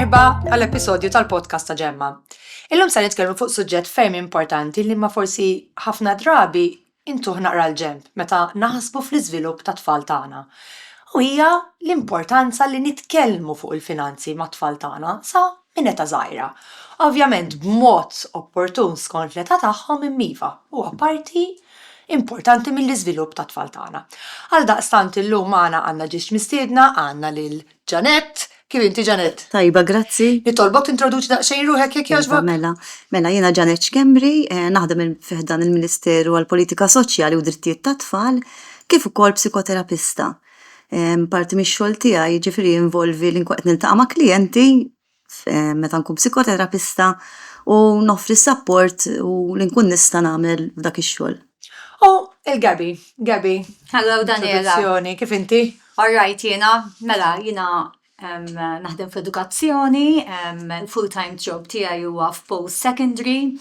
Merħba għall-episodju tal-podcast ta' Ġemma. Illum se nitkellmu fuq suġġett ferm importanti li ma forsi ħafna drabi intuħ naqra l-ġemp meta naħsbu fl-iżvilupp ta' tfal tagħna. U hija l-importanza li nitkellmu fuq il-finanzi ma' tfal tagħna sa minn età żgħira. Ovvjament b'mod opportun skont l-età tagħhom immiva huwa parti importanti mill-iżvilupp ta' tfal tagħna. Għaldaqstant illum magħna għandna ġiex mistiedna għandna lil Ġanett. Kif inti Ġanett? Tajba, grazzi. Nitolbok tintroduċi daqsxejn ruħek jekk jogħġbok? Mela jiena Ġanett Xkembri, naħdem fiħdan il-Ministeru għall-Politika Soċjali u Drittijiet tat-Tfal, kif ukoll psikoterapista. Parti mix-xogħol tiegħi jiġifieri involvi li nkun qed niltaqa' ma' klijenti meta nkun psikoterapista u noffri support u li nkun nista' nagħmel f'dak ix-xogħol. Oh, il-Gabi. Hello, Daniela. Introduzzjoni, kif inti? All right, jiena naħdem f'edukazzjoni, full-time job tiegħi huwa f'post-secondary,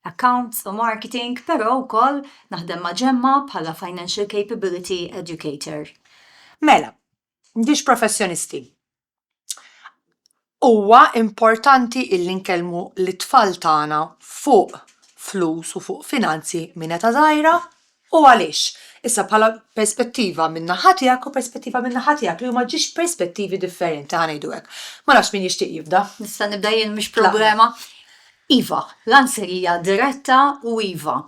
accounts u marketing, però wkoll naħdem ma' Ġemma bħala financial capability educator. Mela, mdix professjonisti. Huwa importanti illi nkellmu l-tfal tagħna fuq flus u fuq finanzi minn età żgħira u għaliex. Issa bħala perspettiva minn naħa tiegħek u perspettiva minn naħa tiegħek li huma ġiex perspettivi differenti ħanejdu hekk. Ma nafx min jixtieq jibda. Nista' nibda jien mhux problema. Iva, l-answer hija diretta u iva.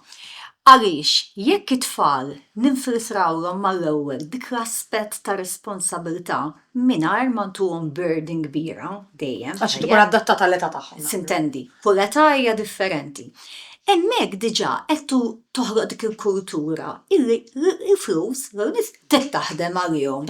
Għaliex, jekk it-tfal ninfiltrawhom mal-ewwel dik l-aspett ta' responsabilità mingħajr ma ntuhom burden kbira dejjem. Għax tkun adattata l-età tagħhom. Sintendi, kull età hija differenti. Hemmhekk diġà qed toħloq dik il-kultura illi l-flus l-nies taħdem għalihom.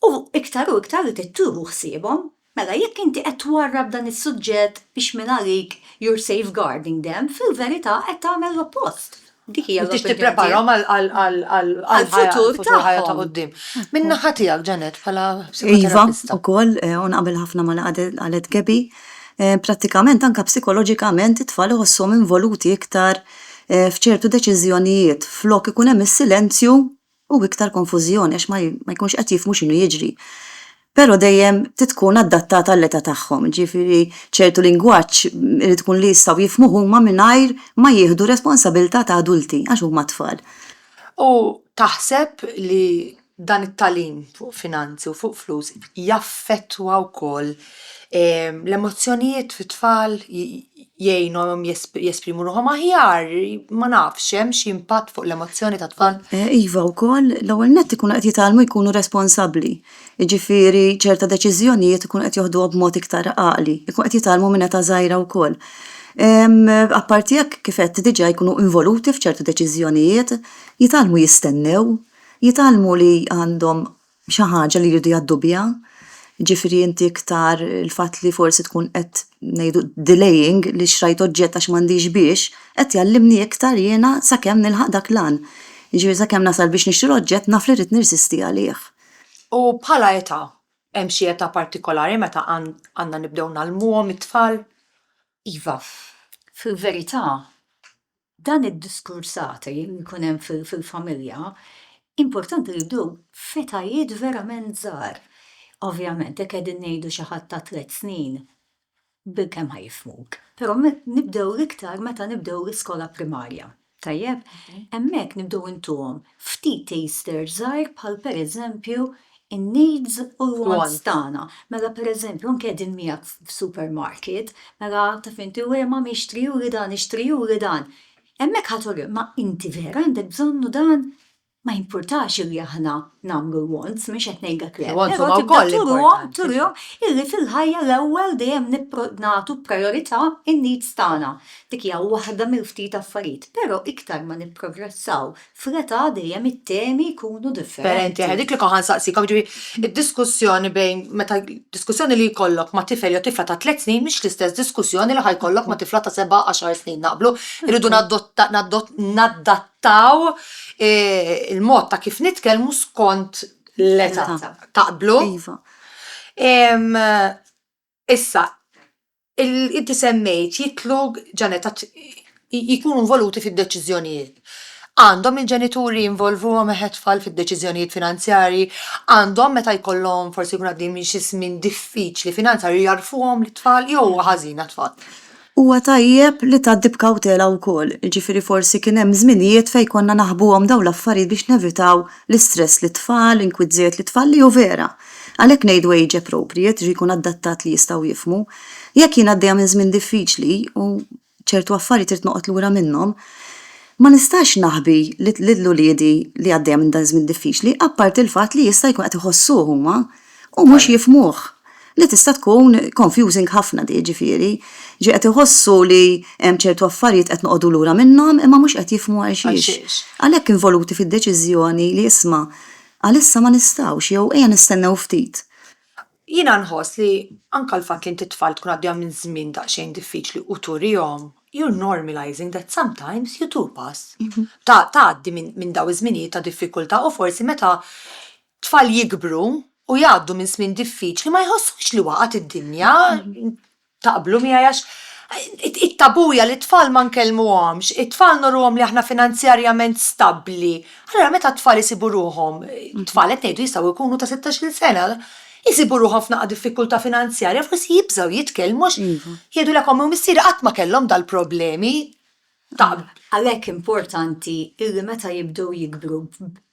U iktar li tieħu ħsiebhom, mela jekk inti qed twarrab dan is-suġġett biex minn għalik you're safeguarding them, fil-verità qed tagħmel l-oppost. Dik hija biex tippreparahom għall-futur ħajja ta' quddiem. Min naħa tiegħek Ġanett bħala psikoterapista. Iva, ukoll u naqbel ħafna ma qalet Gabi. Prattikament anke psikoloġikament it-tfal iħossuhom involuti iktar f'ċertu deċiżjonijiet flok ikun hemm is-silenzju u iktar konfużjoni għax ma jkunx qed jifhmu x'inhu jiġri. Però dejjem tkun adattata l-età tagħhom, ġifieri ċertu lingwaġġ irid tkun li jistgħu jifhmu huma mingħajr ma jieħdu responsabilità ta' adulti għax huma tfal. U taħseb li dan it-tagħlim fuq finanzi u fuq flus jaffettwa wkoll l-emozzjonijiet fit-tfal jgħinhom jesprimu ruħhom aħjar, ma nafx hemm xi impatt fuq l-emozzjoni tat-tfal. Iva wkoll l-ewwel nett ikunu qed jitgħallmu jkunu responsabbli. Jiġifieri ċerta deċiżjonijiet ikunu qed joħduha b'mod iktar għaqli, ikunu qed jitgħallmu minn età żgħira wkoll. Apparti hekk kif qed diġà jkunu involuti f'ċertu deċiżjonijiet, jitgħallmu jistennew, jitgħallmu li għandhom xi ħaġa li jridu jgħaddu biha. Ġifieri inti iktar il-fatt li forsi tkun qed ngħidu delaying li xrajt oġġett għax m'għandix biex, qed jgħallimni iktar jiena sakemm nilħaq dak lan. Jiġifieri sakemm nasal biex nixtri oġġett naf li rrid nirsisti għalih. U bħala età hemm xi età partikolari meta għandna nibdew nagħlmuhom it-tfal? Iva, fil-verità dan id-diskursati li jkun hemm fil-familja importanti li jibdew f'etajiet verament żgħar. Ovvjament, jekk qegħdin ngħidu xi ħadd ta' 3 snin, bilkemm ħajfmuk. Però nibdew l-iktar meta nibdew l-iskola primarja. Tajjeb, hemmhekk nibdew intuhom ftit taster żgħar bħal pereżempju in-needs u l-wants tagħna. Mela pereżempju anke qegħdin miegħek f'supermarket, mela taf inti ma mixtri u li dan, ixtri u li dan. Hemmhekk ħadd ma inti vera għandek bżonnu dan. Ma importax li aħna nagħmlu wants, mhix qed ngħidlek le. Wants huma wkoll importanti. Turhom illi fil-ħajja l-ewwel dejjem nagħtu priorità in-needs tagħna. Dik hija waħda mill-ftit affarijiet, però iktar ma nipprogressaw fl-età dejjem it-temi jkunu differenti. Dik li koħan saqsik, id-diskussjoni bejn meta diskussjoni li jkollok ma' tifel jew tifla ta' 3 snin mhix l-istess diskussjoni li ħajkollok ma' tifla ta' 7-10 snin naqblu. Irridu naddattaw il-mod ta' kif nitkellmu skont l-età. Taqblu? Iva. Issa, inti semmejt jitlu Ġanett jikunu involuti fid-deċiżjonijiet. Għandhom il-ġenituri involvuhom it-tfal fid-deċiżjonijiet finanzjarji, għandhom meta jkollhom forsi jkun għaddejjin minn xi żmien diffiċli finanzjarji jarfuhom l-tfal jew ħażin għat-tfal. Huwa tajjeb li tgħaddi b'kawtela wkoll, ġifieri forsi kien hemm żminijiet fejn konna naħbuhom dawn l-affarijiet biex nevitaw l-istress li tfal, inkwiżiet li tfal li hu vera. Għalhekk ngħidu age appropriate, ġi jkun adattat li jistgħu jifhmu. Jekk jien għaddejja minn żmien diffiċli u ċertu affarijiet irid noqgħod lura minnhom, ma nistax naħbi lill-uliedi li għaddejja minn dan żmien diffiċli, apparti l-fatt li jista' jkun qed iħossuh huma u mhux jifhmuh. Li tista' tkun confusing ħafna di ġifieri, ġi qed iħossu li hemm ċertu affarijiet qed noqogħdu lura minnhom imma mhux qed jifhmu għal xiex. Għalhekk involuti fid-deċiżjoni li isma' għalissa ma nistgħux jew ejja nistennew ftit. Jiena nħoss li anke l-fatt li inti tfal tkun għaddejja minn żmien daqsxejn diffiċli u turihom, you're normalizing that sometimes you do pass. Tgħaddi minn dawn iż-żminijiet ta' diffikultà u forsi meta tfal jikbru u jgħaddu minn żmien diffiċli ma jħossux li waqgħet id-dinja taqblu miegħi għax it-tabuja li t-tfal ma nkellmuhomx, it-tfal nurruhom li aħna finanzjarjament stabbli. Allura meta t-tfal isibu ruhom, t-tfal qed ngħidu jistgħu jkunu ta' 16-il sena, jisibu ruhom f'naqqa diffikultà finanzjarja, forsi jibżgħu jitkellmu jgħidu lek ommu missier qatt ma kellhom dal-problemi. Għalhekk importanti illi meta jibdew jikbru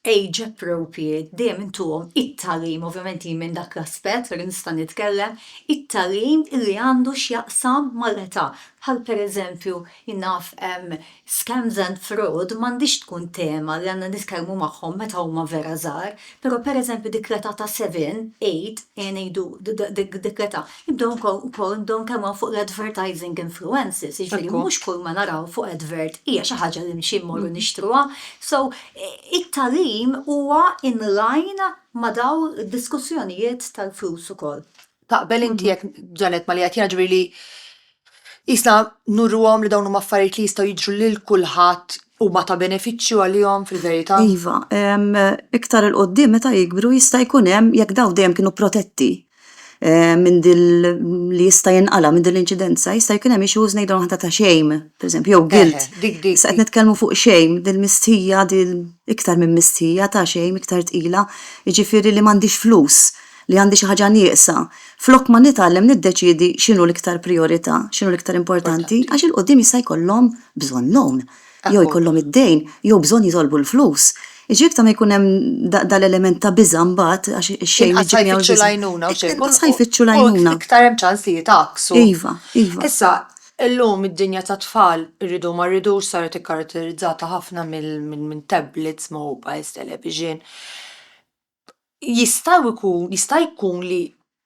age appropriate dejjem intuhom it-tagħlim, ovvjament minn dak l-aspett li nista' nitkellem, it-tagħlim illi għandu x'jaqsam mal-età. Bħal pereżempju naf scams and fraud m'għandix tkun tema li għandna nitkellmu magħhom meta huma vera żgħar, però pereżempju dik l-età ta' 7, 8 ngħidu dik l-età jibdew ukoll nkellmu fuq l-advertising influences, jiġifieri mhux kull ma naraw fuq advert hija xi ħaġa li nimxi mmorru nixtruha. So it-tagħlim huwa in line ma' daw id-diskussjonijiet tal-flus ukoll. Taqbel inti jekk ġanet ma li qed jiġri li jisna nurruhom li dawn huma affarijiet li jistgħu jiġru lil kulħadd huma ta' benefiċċju għalihom fil-verità? Iva, iktar il-qoddim meta jikbru jista' jkun hemm jekk dawn dejjem kienu protetti minn li jista' jinqala minn din l-inċidenza, jista' jkun hemm issues ngħidu ħadd ta' shame, pereżempju, jew guilt. Issa qed nitkellmu fuq shame, dil-mistija, iktar minn mistija ta' shame, iktar tqila, jiġifieri li m'għandix flus, li għandi xi ħaġa nieqsa. Flok ma nitgħallem niddeċiedi x'inhu l-iktar priorità, x'inhu l-iktar importanti, għax il-qudiem jista' jkollhom bżonn loan, jew jkollhom id-dejn, jew bżonn jitolbu l-flus. Iġiek ta' ma jkun hemm dal-element ta' biża' mbagħad għax ix-xejn ħajfittxu lajnuna u xejn. ħajfittxu lajnuna. U iktar hemm ċans li jitaqsu. Iva. Issa, illum id-dinja ta' tfal irridu ma rridux saret ikkaratterizzata ħafna minn tablets, mobiles, television. Jista' jkun li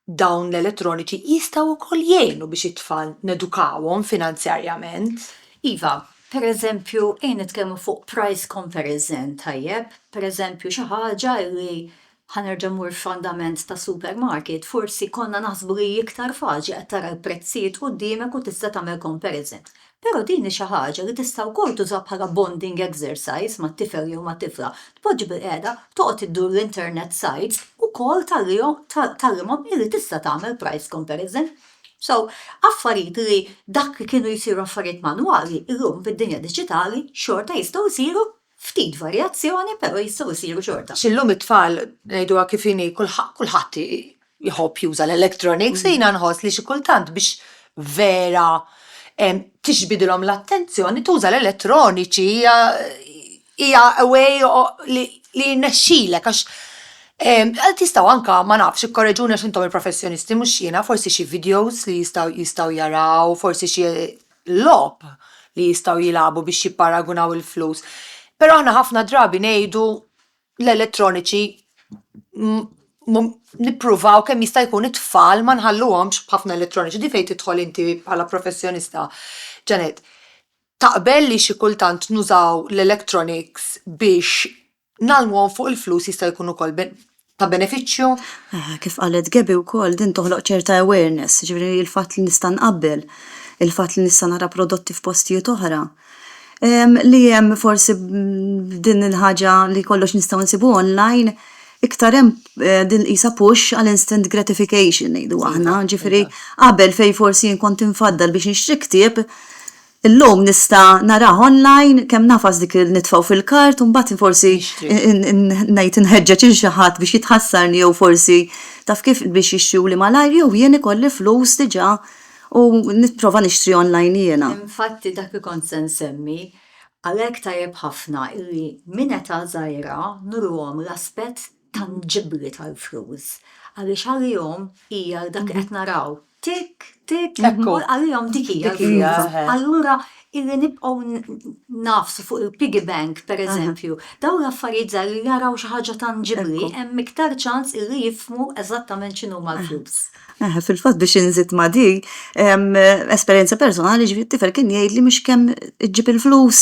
dawn l-elettroniċi jistgħu wkoll jgħinu biex it-tfal nedukawhom finanzjarjament. Iva, pereżempju, nitkellmu fuq price comparison tajjeb, pereżempju xi ħaġa li ħanerġa' mmur f'fondament ta' supermarket, forsi konna naħsbu li iktar faċli qed tara l-prezzijiet quddiemek u tista' tagħmel comparison. Però din hi xi ħaġa li tista' wkoll tuża bħala bonding exercise mat-tifel jew mat-tifla. Tpoġġi bil-qiegħda toqgħod iddur l-internet sites ukoll tagħlimhom illi tista' tagħmel price comparison. So, affarijiet li dak kienu jsiru affarijiet manwali, illum fid-dinja diġitali xorta jistgħu jsiru ftit varjazzjoni, però jistgħu jsiru xorta. X'illum it-tfal ngħiduha kif inhi kulħadd jħobb juża l-electronics, jiena nħoss li xi kultant biex vera tixbidilhom l-attenzjoni tuża l-elettroniċi hija a way li jnexxilek għax tistgħu anke ma nafx ikkorreġuni għax intom il-professjonisti mhux jiena, forsi xi videos li jistgħu jaraw, forsi xi logħob li jistgħu jilagħbu biex jipparagunaw il-flus. Però aħna ħafna drabi ngħidu l-elettroniċi nippruvaw kemm jista' jkun it-tfal ma nħalluhomx b'ħafna elettroniċi. Di fejn tidħol inti bħala professjonista. Ġanet, taqbel li xi kultant nużaw l-electronics biex nagħlmuhom fuq il-flus jista' jkun ukoll ta' benefiċċju? Kif qalet Gebi wkoll din toħloq ċerta awareness, ġifieri il-fatt li nista' nqabbel, il-fatt li nista' nara prodotti f'postijiet oħra. Li hemm forsi din il-ħaġa li kollox nistgħu nsibu online, iktar hemm din qisha push għal instant gratification ngħidu aħna, ġifieri qabel fejn forsi jien kont infaddal biex nixtri ktieb, Illum nista' naraħ online kemm nafas dik nitfgħu fil-kart u mbagħad forsi ngħid inħeġġeġ il xi ħadd biex jitħassarni jew forsi taf kif biex jixxu li malajr jew jien ikolli flus diġà u nipprova nixtri online jiena. Infatti dak ikun se nsemmi, għalhekk tajjeb ħafna illi min età żgħira nurhom l-aspett tangibbli tal-flus. Għaliex għalihom hija dak qed naraw. Tik, għalihom dik hija l-flus. Allura illi nibqgħu nafsu fuq il-piggy bank, pereżempju, dawn l-affarijiet żgħar li jaraw xi ħaġa tangibbli, hemm iktar ċans illi jifhmu eżattament x'inhuma l-flus. Fil-fatt biex inżid ma' dik, esperjenza personali ġifieri tifel kien jgħidli mhux kemm iġġib il-flus.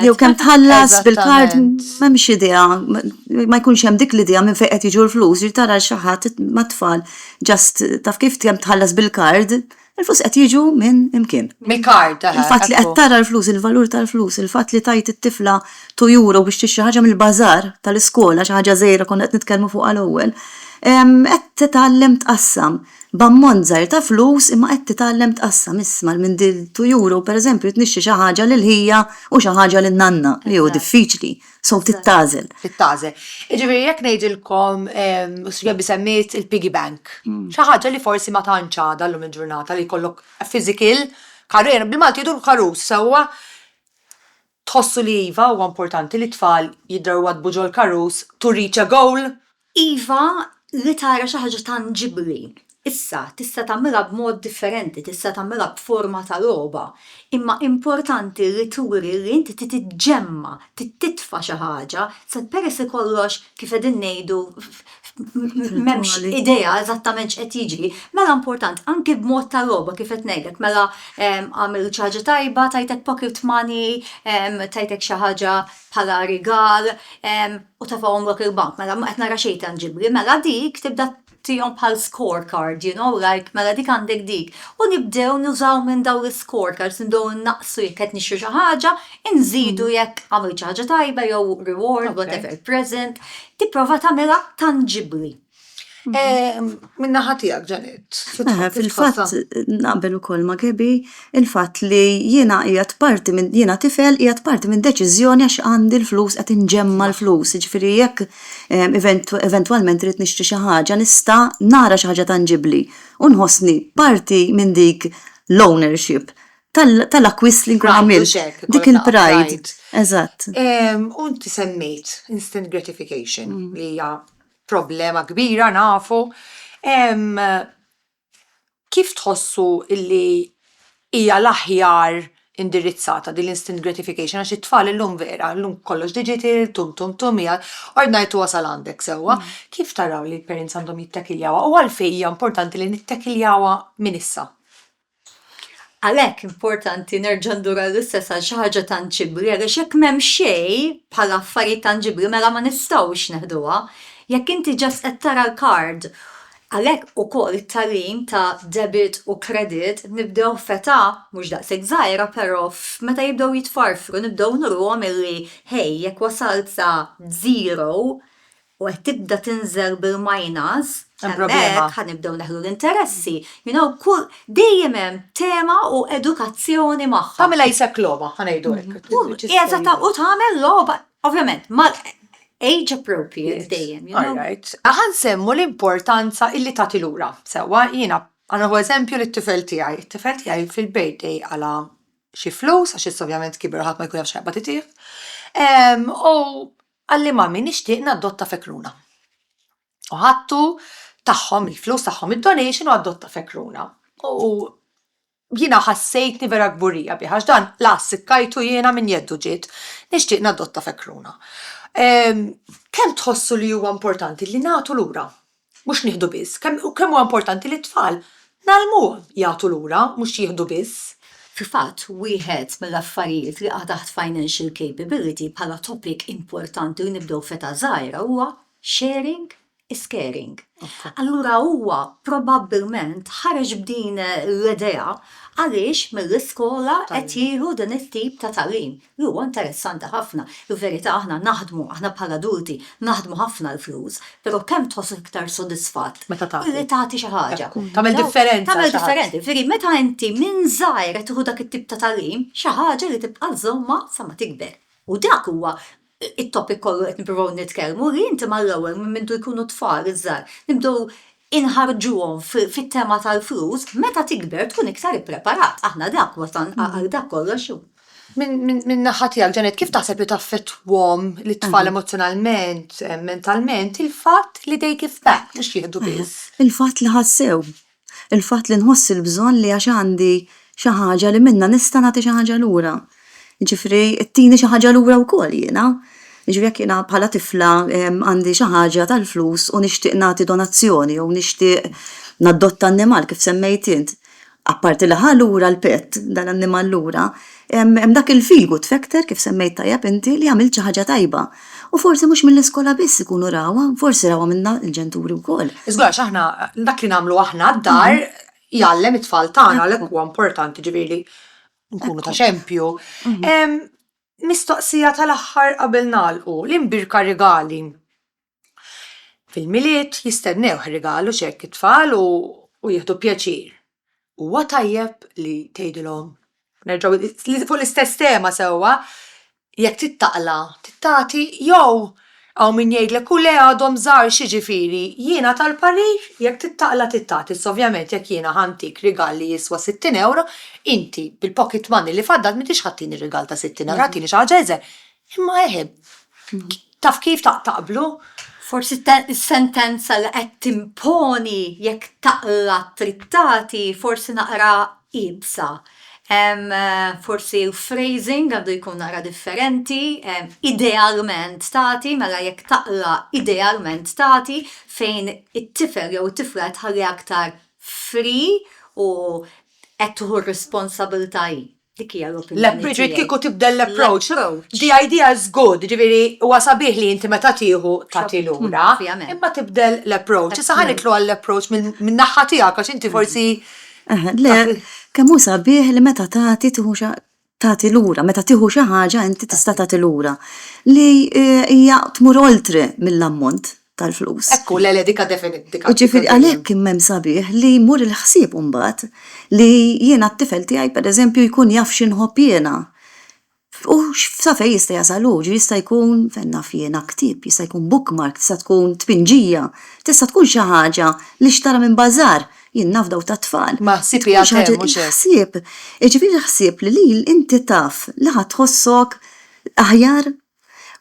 Jew kemm tħallas bil-kard m'hemmx idea, ma jkunx hemm dik l-idea minn fejn qed jiġu l-flus, ġifieri tara xi ħadd ma' tfal ġast taf kif kemm tħallas bil-kard, il-flus qed jiġu minn imkien. Mill-kard. Il-fatt li qed tara l-flus, il-valur tal-flus, il-fatt li tajt it-tifla €2 biex tixtri ħaġa mill-bażar tal-iskola, xi ħaġa żgħira konna qed nitkellmu fuqha l-ewwel. Qed titgħallem tqassam b'ammont żgħir ta' flus imma qed titgħallem tqassam isma' minn dil €2 pereżempju tnixxi xi ħaġa lil ħija u xi ħaġa lin nanna li hu diffiċli, so tittażel. Tittażel. Jiġifieri jekk ngħidilkom jabbi semmejt il-piggy bank. Xi ħaġa li forsi ma tantx għadha llum il-ġurnata li jkollok physical karriera bil-Malti jgħidu karus sewwa tħossu li iva huwa importanti li tfal jidhru għadbu ġol karus to reach a goal. Iva, li tara xi ħaġa tangibbli. Issa, tista' tagħmilha b'mod differenti, tista' tagħmilha b'forma ta' logħba, imma importanti li turi li inti titġemma, titfa' xi ħaġa, sa peress kollox kif qegħdin ngħidu m'hemmx idea eżattament x'qed jiġri, mela important anke b'mod ta' logħba kif qed ngħidlek, mela għamil xi ħaġa tajba, tajtek pocket money, tajtek xi ħaġa bħala rigal, u tafgħu il-bank, mela ma qed nara xejn tangibbli, mela dik tibda tijom bħal scorecard, mela dik għandek dik. U nibdew nużaw minn daw l-scorecards, nibdew naqsu jekk qed nixtru xi ħaġa, inżidu jekk għamil xi ħaġa tajba jew reward, whatever, present, tipprova tagħmilha tangibbli. Min-naħa tiegħek Ġanet. Fil-fatt naqbel ukoll ma' Gebi il-fatt li jiena tifel qiegħed parti minn deċiżjoni għax għandi l-flus qed inġemma l-flus. Jiġifieri jekk eventwalment trid nixtri xi ħaġa nista' nara xi ħaġa tangibbli u nħossni parti minn dik l-ownership tal-akwist li nkun għamilt. Dik il-pride. Eżatt. U inti semmejt instant gratification li hija problema kbira nafu. Kif tħossu illi hija l-aħjar indirizzata din l-instant gratification għax it-tfal illum vera, llum kollox digital, tum hija ordnajtu wasal għandek sewwa. Kif taraw li l-parents għandhom jittekiljawha u għalfejn hija importanti li nittekiljawha minn issa? Għalhekk importanti nerġa' ndura l-istess għal xi ħaġa tangibbli għaliex jekk m'hemm xejn bħala affarijiet tangibbli mela ma nistgħux neħduha. Jekk inti ġast qed tara l-kard, għalhekk ukoll it-tagħlim ta' debit u credit nibdew f'età mhux daqshekk żgħira però meta jibdew jitfarfru nibdew nurhom illi ħej jekk wasalt sa 0 u qed tibda tinżel bil-minus, hemmhekk ħanibdew neħlu l-interessi. Kull dejjem hemm tema u edukazzjoni magħha. Tagħmilha jisek logħba, ħanejdu hekk. U tagħmel logħba, ovvjament, age appropriate dejjem, Alright. Aħan semmu l-importanza illi tagħti lura. Sewwa jiena għandu eżempju li t-tifel tiegħi. It-tifel tiegħi fil-birthday għala xi flus għax issa ovvjament kiber ħadd ma jkun jaf x'qebba titih. U għalli mami nixtieq nadotta fekruna. U ħadtu tagħhom il-flus tagħhom id-donation u adotta fekruna. U jiena ħassejtni vera kburija biħax dan la sikkajtu jiena minn jeddu ġiet nixtieq nadotta fekruna. Kemm tħossu li huwa importanti li nagħtu lura? Mhux nieħdu biss. Kemm huwa importanti li t-tfal nagħlmuhom jagħtu lura mhux jieħdu biss. Fil-fatt, wieħed mill-affarijiet li qa' taħt financial capability bħala topic importanti li nibdew feta żgħira huwa sharing is caring. Allura huwa probabbilment ħareġ b'din l-idea għaliex mill-iskola qed jieħu din it-tip ta' tagħlim. Huwa interessanti ħafna. Il-verità aħna bħala adulti naħdmu ħafna l-flus, però kemm tħoss iktar sodisfatt Meta tagħti. li tagħti xi ħaġa. Tagħmel differenza Tagħmel xi ħadd. differenti. Veri meta inti minn żgħir qed tieħu dak it-tip ta' tagħlim, xi ħaġa li tibqa' żomma sa ma tikber. U dak huwa it-topic kollu qed nippruvaw nitkellmu li inti mal-ewwel minn mindu jkunu tfal iż-żgħar nibdew inħarġuhom fit-tema tal-flus, meta tikber tkun iktar ippreparat. Aħna dak wasan għal dak kollox. Min naħa tiegħek Ġanet, kif taħseb li taffettwhom l-tfal emozjonalment, mentalment, il-fatt li they give back mhux jieħdu biss. Il-fatt li ħassew, il-fatt li nħoss il-bżonn li għax għandi xi ħaġa li minna nista' nagħti xi ħaġa lura. Ġifri, it-tini xi ħaġa lura wkoll jiena. Ġifri jekk jiena bħala tifla għandi xi ħaġa tal-flus u nixtieq nagħti donazzjoni u nixtieq nadotta annimal kif semmejt int. Apparti li lura l-pet dal-annimal lura, hemm dak il-feel good factor kif semmejt tajjeb inti li għamilt xi ħaġa tajba. U forsi mhux mill-iskola biss ikunu rawa, forsi rawa minna il-ġenturi wkoll. Iżgħar aħna dak li nagħmlu aħna d-dar jgħallem it-tfal tagħna għalhekk huwa importanti ġifieri nkunu ta' xempju. Mistoqsija tal-aħħar qabel nagħlqu l-imbirka rigali. Fil-miliet jistennew rigalu xekk it-tfal u jieħdu pjaċir. Huwa tajjeb li tgħidilhom nerġgħu fuq l-istess tema sewwa jekk tittaqla jew għaw min jgħidlek u le għadhom żgħar xiġifieri jiena tal-parir jekk tittaqla. Ovvjament jekk jiena ħantik rigal li jiswa 60 euro, inti bil-pocket money li faddat m'intix ħattini rigal ta' 60 euro, ħattini xi ħaġa eżer. Imma taf kif taqblu? Forsi s-sentenza li qed timponi jekk taqla trittati forsi naqra ibsa. Forsi l-phrasing għandu jkun naqra differenti, idealment tagħti, mela jekk taqla idealment tagħti fejn it-tifel jew it-tifla tħalli aktar free u qed tieħu r-responsabbiltajiet. Dik hija l-opinjoni. Ġifieri kieku tibda l-approach. The idea is good, ġifieri huwa sabiħ li inti meta tieħu tagħti lura, imma tibdel l-approach. Issa ħanitlu għall-approach minn naħa tiegħek għax inti forsi Le, kemm hu sabiħ li meta tagħti lura, meta tieħu xi ħaġa inti tista' tagħti lura li hija tmur oltre mill-ammont tal-flus. Ekku l-edika definitika. Ġifieri għalhekk hemm sabiħ li jmur il-ħsieb imbagħad li jiena t-tifel tiegħi pereżempju jkun jaf x'inħobb jiena. U sa fejn jista' jasal jista' jkun fejn naf jiena ktieb, jista' jkun bookmark, tista' tkun tpinġija, tista' tkun xi ħaġa li xtara minn bażar. Jien naf daw ta' tfal. Ma ħsieb jagħtem mhux hekk. Ħsieb. Ġifieri ħsieb li inti taf li ħadd tħossok aħjar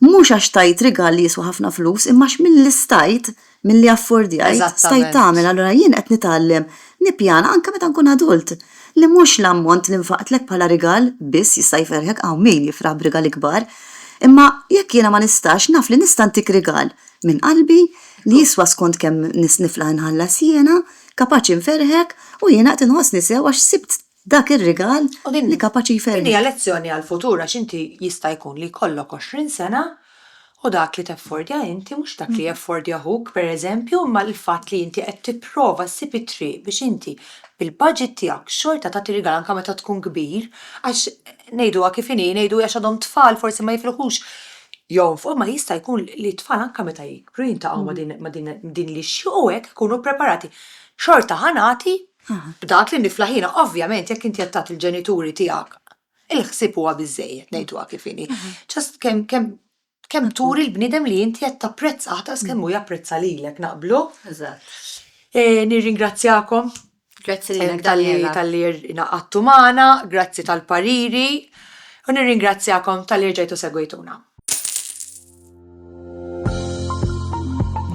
mhux għax tajt rigal li jiswa ħafna flus, imma mill-istajt milli affordjaj, stajt tagħmel allura jien qed nitgħallem nippjana anke meta nkun adult li mhux l-ammont li nfaqtlek bħala rigal biss jista' jferħek hawn min jifraħ b'rigal ikbar, imma jekk jiena ma nistax naf li nista' ntik rigal minn qalbi li jiswa skont kemm nifla nħallas jiena kapaċi nferħek u jiena qed inħossni sew għax sibt dak ir-rigal li kapaċi jferħek. Hija lezzjoni għall-futur għax inti jista' jkun li jkollok 20 sena u dak li teffordja inti mhux dak li jeffordja huk pereżempju, imma l-fatt li inti qed tipprova ssib it-triq biex inti bil-budget tiegħek xorta tagħti rigal anke meta tkun kbir għax ngħiduha kif inhi ngħidu għax għadhom tfal forsi ma jifrħux jonfqu, ma jista' jkun li tfal anke meta jikbru jintaqgħu ma' din li xjuq hekk ikunu preparati. Xorta ħanati b'dak li niflaħina, ovvjament jekk inti qed tagħti il-ġenituri tiegħek il-ħsieb huwa biżżejjed ngħiduha kif inhi. Ġast kemm turi l-bniedem li inti qed tapprezza aħtas kemm hu japprezza lilek naqblu. Eżatt. Nirringrazzjakom. Grazzi lilek tal-li naqattu magħna, grazzi tal-pariri u nirringrazzjakom tal-li rġejtu segwejtuna.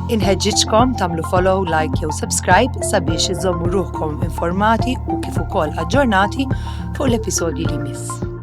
Inħeġġiġkom tagħmlu follow, like jew subscribe sabiex iżommu ruħkom informati u kif ukoll aġġornati fuq l-episodji li miss.